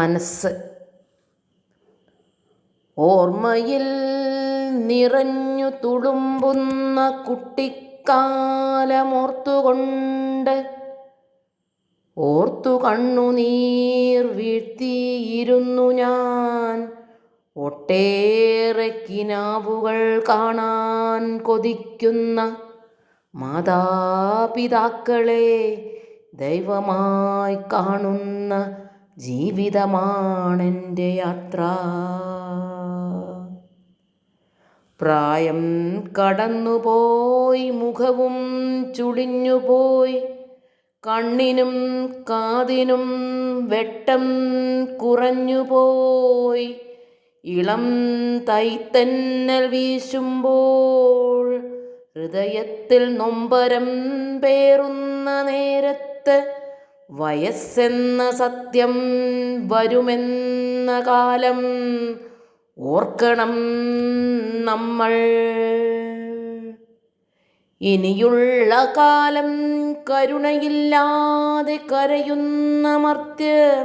മനസ്സ് ഓർമ്മയിൽ നിറഞ്ഞു തുളുമ്പുന്ന കുട്ടിക്കാലമോർത്തുകൊണ്ട് ഓർത്തു കണ്ണുനീർ വീഴ്ത്തിയിരുന്നു ഞാൻ. ഒട്ടേറെ കിനാവുകൾ കാണാൻ കൊതിക്കുന്ന മാതാപിതാക്കളെ ദൈവമായി കാണുന്ന ജീവിതമാണെൻ്റെ യാത്ര. പ്രായം കടന്നുപോയി, മുഖവും ചുളിഞ്ഞുപോയി, കണ്ണിനും കാതിനും വെട്ടം കുറഞ്ഞുപോയി. ഇളം തൈത്തന്നൽ വീശുമ്പോൾ ഹൃദയത്തിൽ നൊമ്പരം പേറുന്ന നേരത്ത് വയസ്സെന്ന സത്യം വരുമെന്ന കാലം ഓർക്കണം നമ്മൾ. ഇനിയുള്ള കാലം കരുണയില്ലാതെ കരയുന്ന മർത്യർ